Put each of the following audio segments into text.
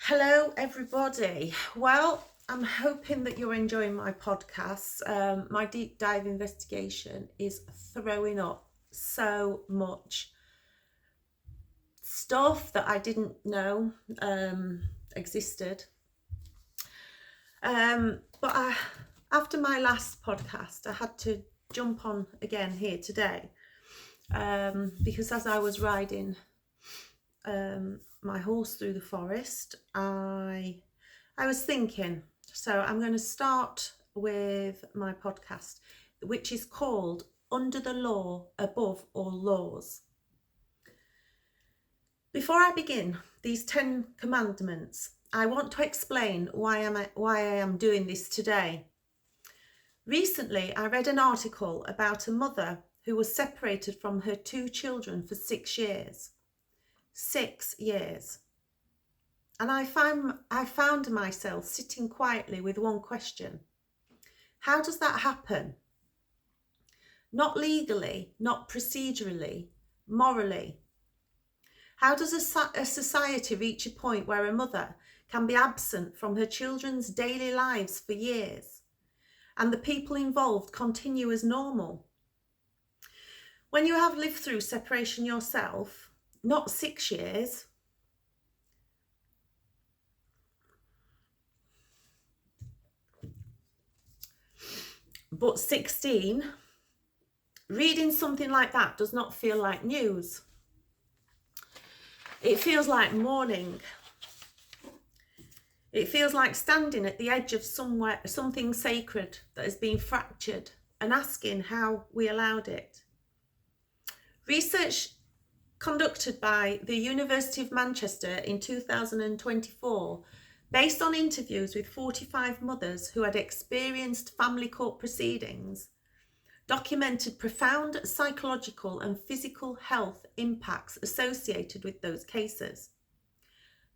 Hello, everybody. Well, I'm hoping that you're enjoying my podcast. My deep dive investigation is throwing up so much stuff that I didn't know existed. After my last podcast, I had to jump on again here today because as I was riding my horse through the forest, I was thinking, so I'm going to start with my podcast, which is called Under the Law, Above All Laws. Before I begin these 10 commandments, I want to explain why I am doing this today. Recently, I read an article about a mother who was separated from her 2 children for 6 years. 6 years. And I found myself sitting quietly with one question. How does that happen? Not legally, not procedurally, morally. How does a society reach a point where a mother can be absent from her children's daily lives for years and the people involved continue as normal? When you have lived through separation yourself, not 6 years, but 16, reading something like that does not feel like news. It feels like mourning. It feels like standing at the edge of something sacred that has been fractured and asking how we allowed it. Research conducted by the University of Manchester in 2024, based on interviews with 45 mothers who had experienced family court proceedings, documented profound psychological and physical health impacts associated with those cases.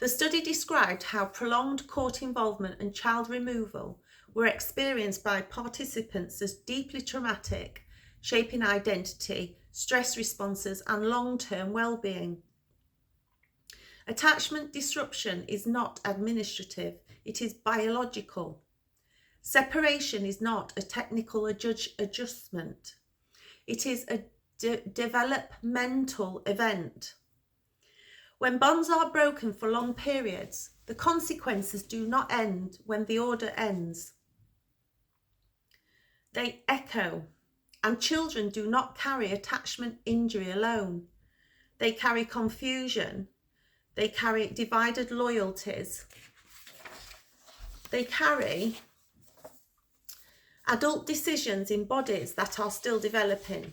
The study described how prolonged court involvement and child removal were experienced by participants as deeply traumatic, shaping identity, stress responses, and long-term well-being. Attachment disruption is not administrative, it is biological. Separation is not a technical adjustment. It is a developmental event. When bonds are broken for long periods, the consequences do not end when the order ends. They echo, and children do not carry attachment injury alone. They carry confusion. They carry divided loyalties. They carry adult decisions in bodies that are still developing.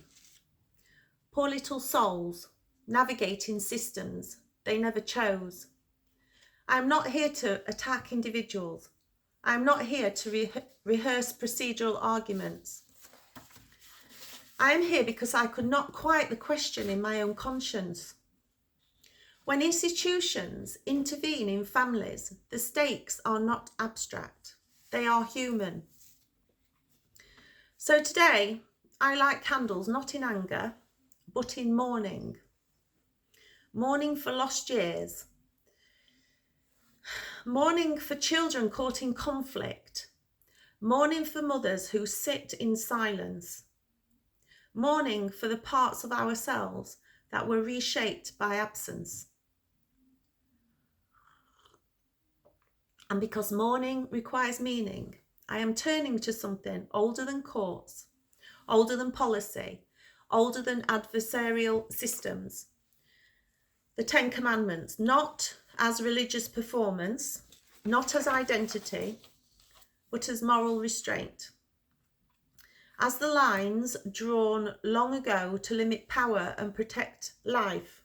Poor little souls navigating systems they never chose. I am not here to attack individuals. I am not here to rehearse procedural arguments. I am here because I could not quiet the question in my own conscience. When institutions intervene in families, the stakes are not abstract. They are human. So today, I light candles not in anger, but in mourning. Mourning for lost years. Mourning for children caught in conflict. Mourning for mothers who sit in silence. Mourning for the parts of ourselves that were reshaped by absence. And because mourning requires meaning, I am turning to something older than courts, older than policy, older than adversarial systems. The 10 Commandments, not as religious performance, not as identity, but as moral restraint. As the lines drawn long ago to limit power and protect life.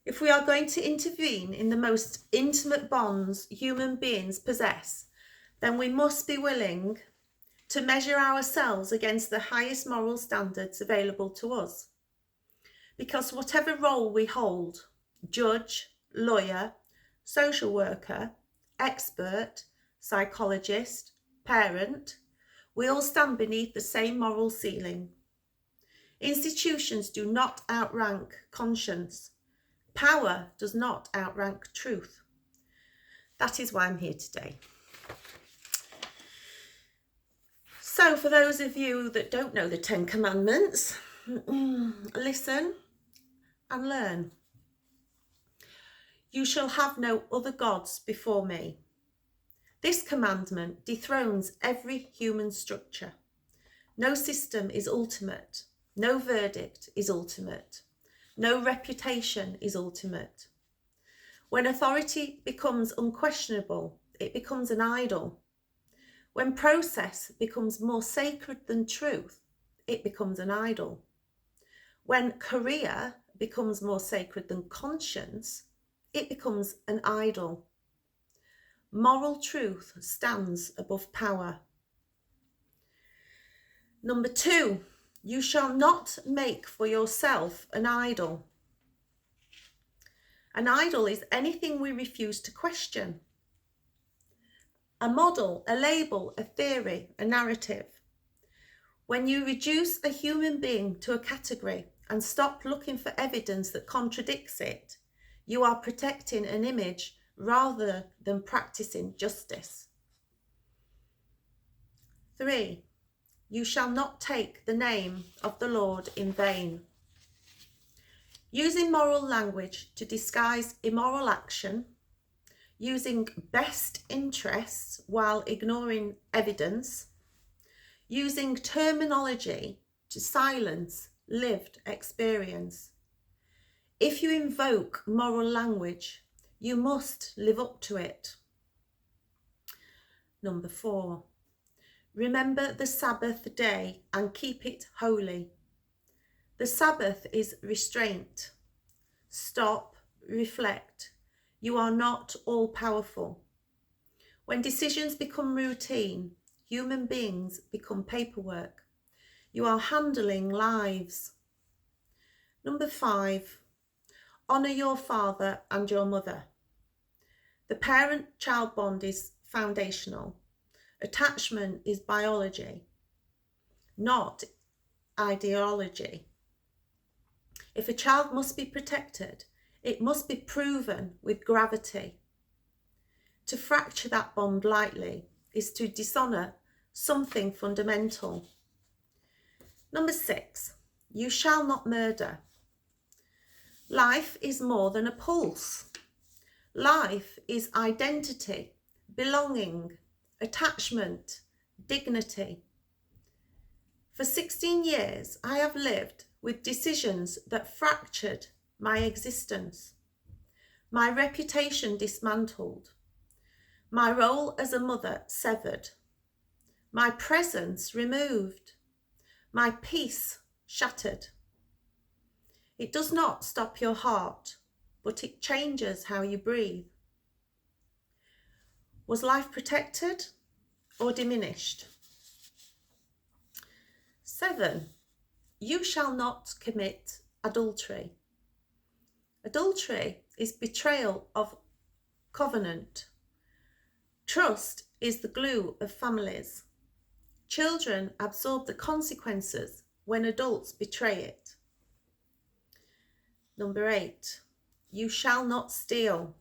If we are going to intervene in the most intimate bonds human beings possess, then we must be willing to measure ourselves against the highest moral standards available to us. Because whatever role we hold, judge, lawyer, social worker, expert, psychologist, parent, we all stand beneath the same moral ceiling. Institutions do not outrank conscience. Power does not outrank truth. That is why I'm here today. So for those of you that don't know the 10 Commandments, listen and learn. You shall have no other gods before me. This commandment dethrones every human structure. No system is ultimate. No verdict is ultimate. No reputation is ultimate. When authority becomes unquestionable, it becomes an idol. When process becomes more sacred than truth, it becomes an idol. When career becomes more sacred than conscience, it becomes an idol. Moral truth stands above power. Number 2, you shall not make for yourself an idol. An idol is anything we refuse to question. A model, a label, a theory, a narrative. When you reduce a human being to a category and stop looking for evidence that contradicts it, you are protecting an image rather than practicing justice. 3, you shall not take the name of the Lord in vain. Using moral language to disguise immoral action, using best interests while ignoring evidence, using terminology to silence lived experience. If you invoke moral language, you must live up to it. Number 4, remember the Sabbath day and keep it holy. The Sabbath is restraint. Stop, reflect. You are not all powerful. When decisions become routine, human beings become paperwork. You are handling lives. Number 5, honour your father and your mother. The parent-child bond is foundational. Attachment is biology, not ideology. If a child must be protected, it must be proven with gravity. To fracture that bond lightly is to dishonour something fundamental. Number 6, you shall not murder. Life is more than a pulse. Life is identity, belonging, attachment, dignity. For 16 years, I have lived with decisions that fractured my existence, my reputation dismantled, my role as a mother severed, my presence removed, my peace shattered. It does not stop your heart, but it changes how you breathe. Was life protected or diminished? 7, you shall not commit adultery. Adultery is betrayal of covenant. Trust is the glue of families. Children absorb the consequences when adults betray it. Number 8, you shall not steal.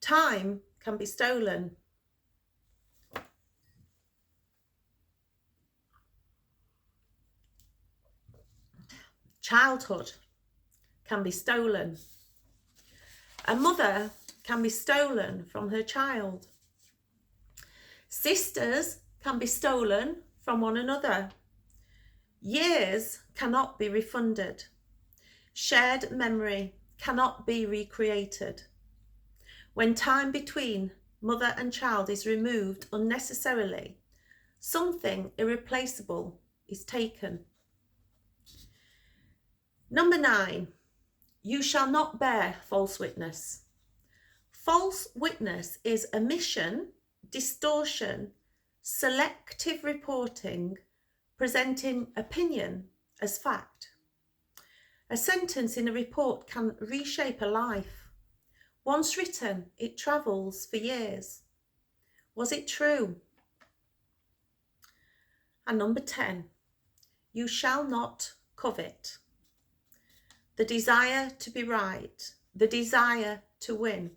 Time can be stolen. Childhood can be stolen. A mother can be stolen from her child. Sisters can be stolen from one another. Years cannot be refunded. Shared memory cannot be recreated. When time between mother and child is removed unnecessarily, something irreplaceable is taken. Number 9, you shall not bear false witness. False witness is omission, distortion, selective reporting, presenting opinion as fact. A sentence in a report can reshape a life. Once written, it travels for years. Was it true? And number 10, you shall not covet. The desire to be right, the desire to win.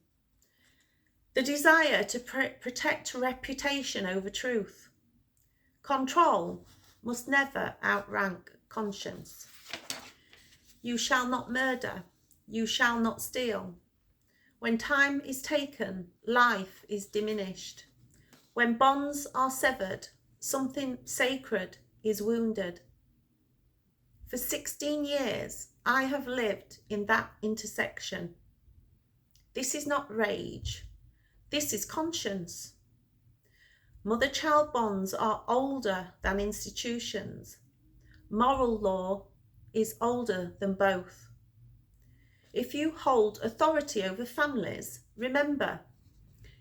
The desire to protect reputation over truth. Control must never outrank conscience. You shall not murder. You shall not steal. When time is taken, life is diminished. When bonds are severed, something sacred is wounded. For 16 years, I have lived in that intersection. This is not rage. This is conscience. Mother-child bonds are older than institutions. Moral law is older than both. If you hold authority over families, remember,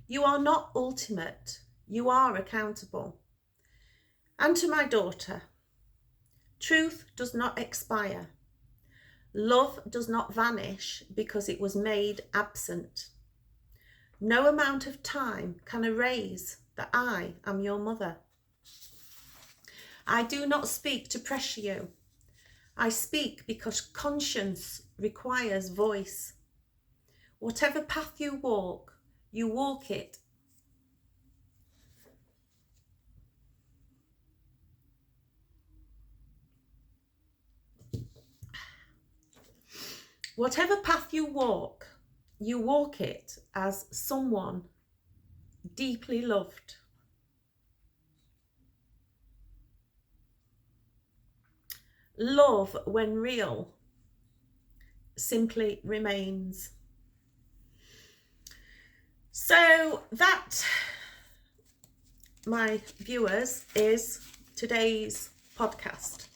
you are not ultimate, you are accountable. And to my daughter, truth does not expire. Love does not vanish because it was made absent. No amount of time can erase that I am your mother. I do not speak to pressure you. I speak because conscience requires voice. Whatever path you walk it. Whatever path you walk it as someone deeply loved. Love, when real, simply remains. So that, my viewers, is today's podcast.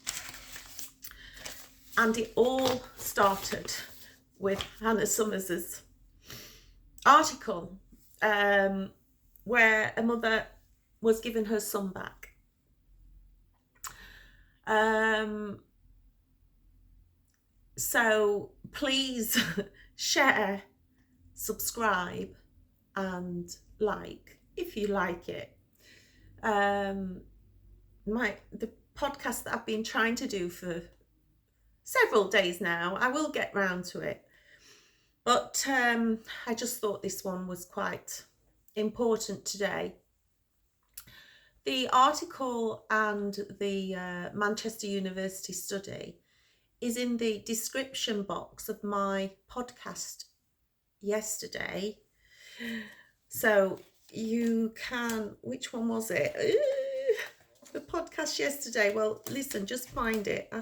And it all started with Hannah Summers's article where a mother was given her son back. So please share, subscribe and like if you like it. The podcast that I've been trying to do for several days now, I will get round to it, but I just thought this one was quite important today. The article and the Manchester University study is in the description box of my podcast yesterday. So you can, which one was it? The podcast yesterday. Well, listen, just find it. I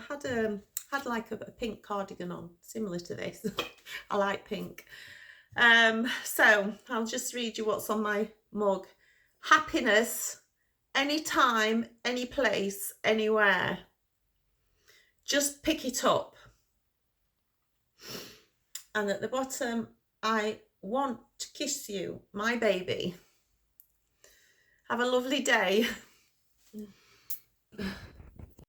had like a pink cardigan on, similar to this. I like pink. So I'll just read you what's on my mug. Happiness, anytime, any place, anywhere. Just pick it up. And at the bottom, I want to kiss you, my baby. Have a lovely day.